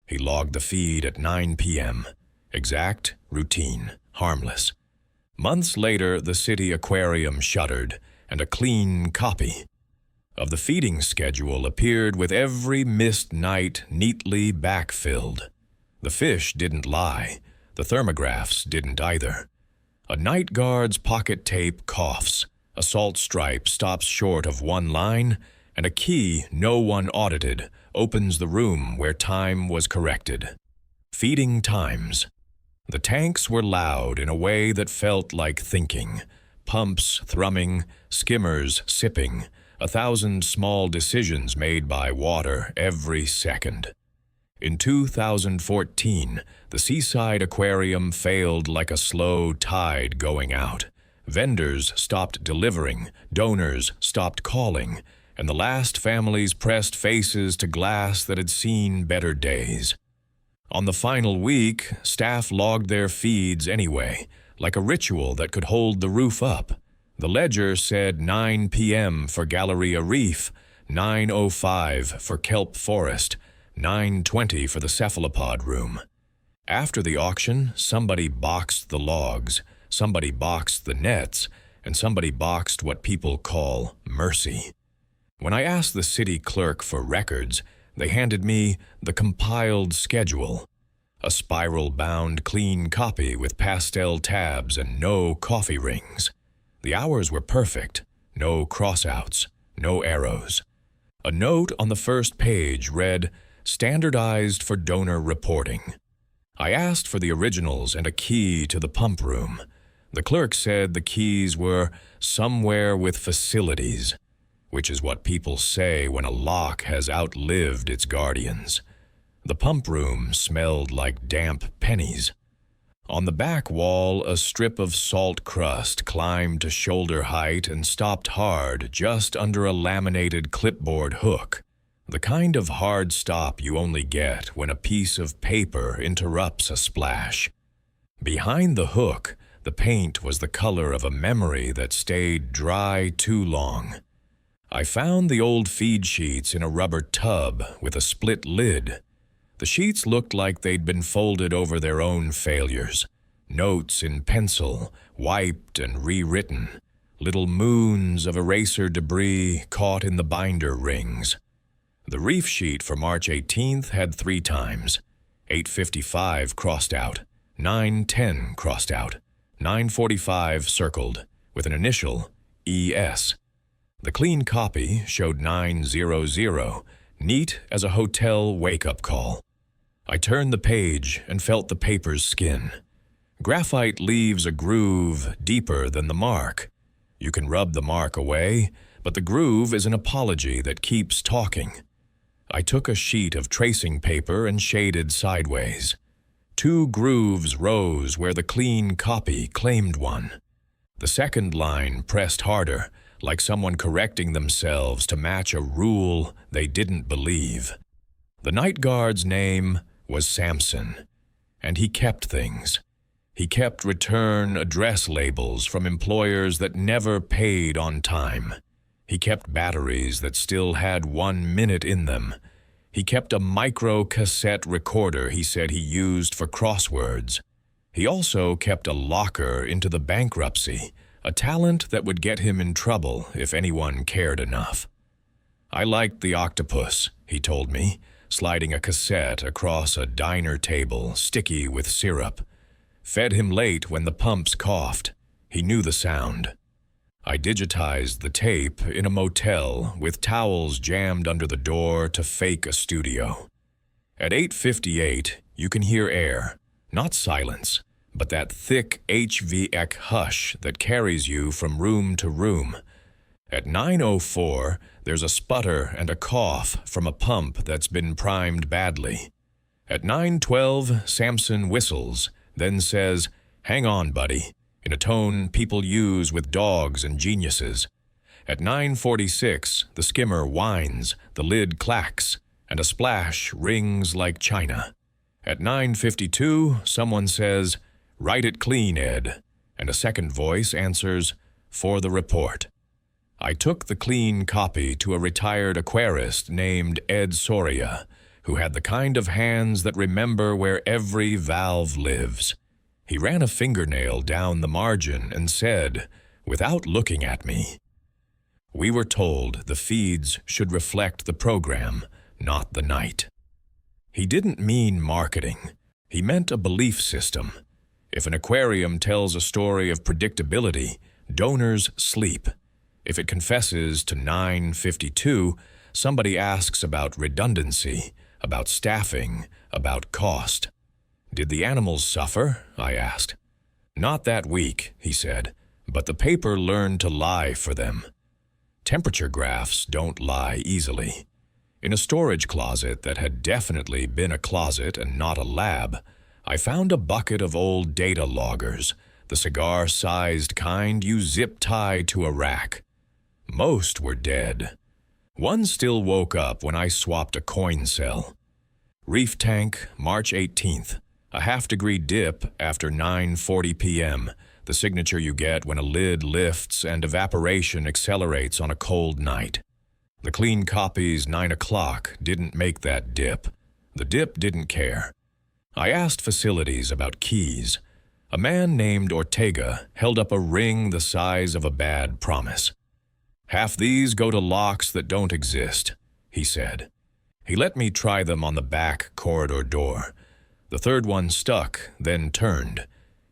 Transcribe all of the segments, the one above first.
He logged the feed at 9 p.m. Exact, routine, harmless. Months later, the city aquarium shuttered, and a clean copy of the feeding schedule appeared with every missed night neatly backfilled. The fish didn't lie. The thermographs didn't either. A night guard's pocket tape coughs, a salt stripe stops short of one line, and a key no one audited opens the room where time was corrected. Feeding times. The tanks were loud in a way that felt like thinking. Pumps thrumming, skimmers sipping, 1,000 small decisions made by water every second. In 2014, the seaside aquarium failed like a slow tide going out. Vendors stopped delivering, donors stopped calling, and the last families pressed faces to glass that had seen better days. On the final week, staff logged their feeds anyway, like a ritual that could hold the roof up. The ledger said 9 p.m. for Galleria Reef, 9:05 for Kelp Forest, 9:20 for the cephalopod room. After the auction, somebody boxed the logs, somebody boxed the nets, and somebody boxed what people call mercy. When I asked the city clerk for records, they handed me the compiled schedule, a spiral-bound clean copy with pastel tabs and no coffee rings. The hours were perfect, no crossouts, no arrows. A note on the first page read, "Standardized for donor reporting." I asked for the originals and a key to the pump room. The clerk said the keys were somewhere with facilities, which is what people say when a lock has outlived its guardians. The pump room smelled like damp pennies. On the back wall, a strip of salt crust climbed to shoulder height and stopped hard just under a laminated clipboard hook, the kind of hard stop you only get when a piece of paper interrupts a splash. Behind the hook, the paint was the color of a memory that stayed dry too long. I found the old feed sheets in a rubber tub with a split lid. The sheets looked like they'd been folded over their own failures. Notes in pencil, wiped and rewritten. Little moons of eraser debris caught in the binder rings. The reef sheet for March 18th had 3 times. 8:55 crossed out, 9:10 crossed out, 9:45 circled, with an initial ES. The clean copy showed 900, neat as a hotel wake-up call. I turned the page and felt the paper's skin. Graphite leaves a groove deeper than the mark. You can rub the mark away, but the groove is an apology that keeps talking. I took a sheet of tracing paper and shaded sideways. 2 grooves rose where the clean copy claimed one. The second line pressed harder, like someone correcting themselves to match a rule they didn't believe. The night guard's name was Samson, and he kept things. He kept return address labels from employers that never paid on time. He kept batteries that still had 1 minute in them. He kept a micro-cassette recorder he said he used for crosswords. He also kept a locker into the bankruptcy, a talent that would get him in trouble if anyone cared enough. I liked the octopus, he told me, sliding a cassette across a diner table sticky with syrup. Fed him late when the pumps coughed. He knew the sound. I digitized the tape in a motel with towels jammed under the door to fake a studio. At 8:58, you can hear air, not silence, but that thick HVAC hush that carries you from room to room. At 9:04, there's a sputter and a cough from a pump that's been primed badly. At 9:12, Samson whistles, then says, "Hang on, buddy," in a tone people use with dogs and geniuses. At 9:46, the skimmer whines, the lid clacks, and a splash rings like china. At 9:52, someone says, "Write it clean, Ed," and a second voice answers, "For the report." I took the clean copy to a retired aquarist named Ed Soria, who had the kind of hands that remember where every valve lives. He ran a fingernail down the margin and said, without looking at me, "We were told the feeds should reflect the program, not the night." He didn't mean marketing. He meant a belief system. If an aquarium tells a story of predictability, donors sleep. If it confesses to 952, somebody asks about redundancy, about staffing, about cost. "Did the animals suffer?" I asked. "Not that week," he said, "but the paper learned to lie for them." Temperature graphs don't lie easily. In a storage closet that had definitely been a closet and not a lab, I found a bucket of old data loggers, the cigar-sized kind you zip-tie to a rack. Most were dead. One still woke up when I swapped a coin cell. Reef tank, March 18th. A half-degree dip after 9:40 p.m., the signature you get when a lid lifts and evaporation accelerates on a cold night. The clean copies 9 o'clock didn't make that dip. The dip didn't care. I asked facilities about keys. A man named Ortega held up a ring the size of a bad promise. "Half these go to locks that don't exist," he said. He let me try them on the back corridor door. The third one stuck, then turned.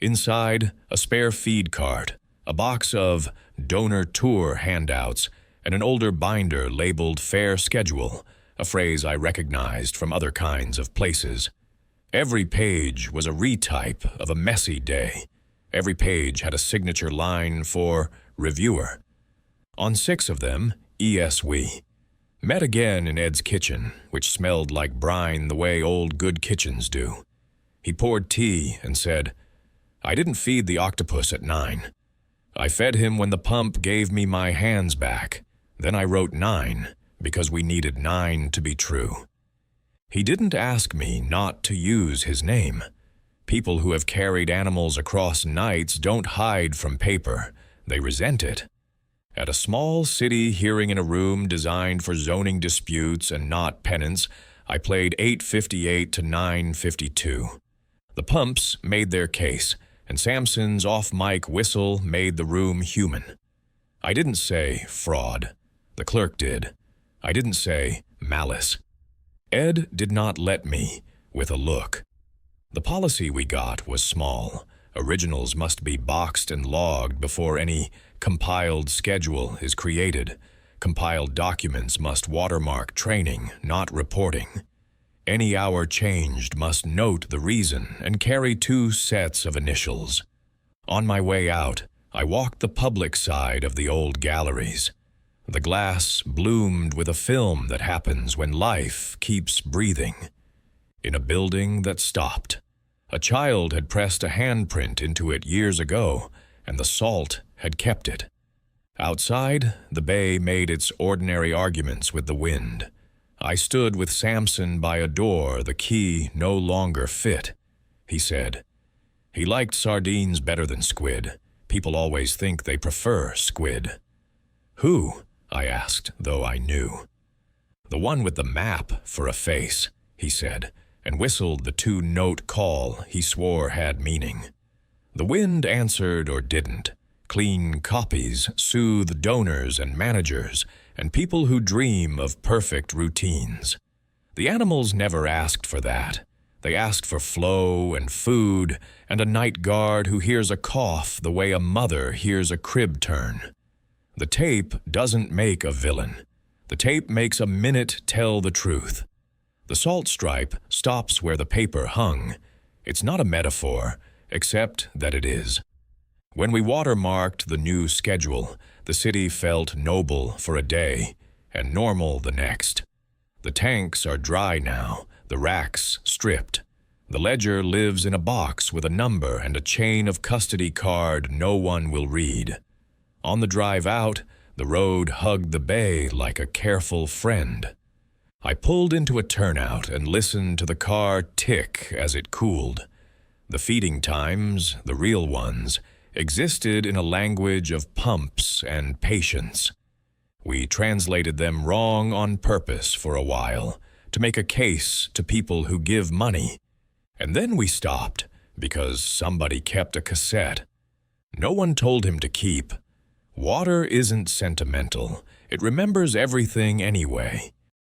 Inside, a spare feed cart, a box of donor tour handouts, and an older binder labeled Fair Schedule, a phrase I recognized from other kinds of places. Every page was a retype of a messy day. Every page had a signature line for reviewer. On 6 of them, ESW. Met again in Ed's kitchen, which smelled like brine the way old good kitchens do. He poured tea and said, "I didn't feed the octopus at 9. I fed him when the pump gave me my hands back. Then I wrote 9, because we needed 9 to be true." He didn't ask me not to use his name. People who have carried animals across nights don't hide from paper. They resent it. At a small city hearing in a room designed for zoning disputes and not penance, I played 858 to 952. The pumps made their case, and Samson's off-mic whistle made the room human. I didn't say fraud. The clerk did. I didn't say malice. Ed did not let me, with a look. The policy we got was small. Originals must be boxed and logged before any compiled schedule is created. Compiled documents must watermark training, not reporting. Any hour changed must note the reason and carry 2 sets of initials. On my way out, I walked the public side of the old galleries. The glass bloomed with a film that happens when life keeps breathing. In a building that stopped. A child had pressed a handprint into it years ago, and the salt had kept it. Outside, the bay made its ordinary arguments with the wind. I stood with Samson by a door the key no longer fit. He said, he liked sardines better than squid. People always think they prefer squid. "Who?" I asked, though I knew. "The one with the map for a face," he said, and whistled the 2-note call he swore had meaning. The wind answered or didn't. Clean copies soothe donors and managers and people who dream of perfect routines. The animals never asked for that. They asked for flow and food and a night guard who hears a cough the way a mother hears a crib turn. The tape doesn't make a villain. The tape makes a minute tell the truth. The salt stripe stops where the paper hung. It's not a metaphor, except that it is. When we watermarked the new schedule, the city felt noble for a day and normal the next. The tanks are dry now, the racks stripped. The ledger lives in a box with a number and a chain of custody card no one will read. On the drive out, the road hugged the bay like a careful friend. I pulled into a turnout and listened to the car tick as it cooled. The feeding times, the real ones, existed in a language of pumps and patience. We translated them wrong on purpose for a while, to make a case to people who give money. And then we stopped because somebody kept a cassette. No one told him to keep. Water isn't sentimental. It remembers everything anyway.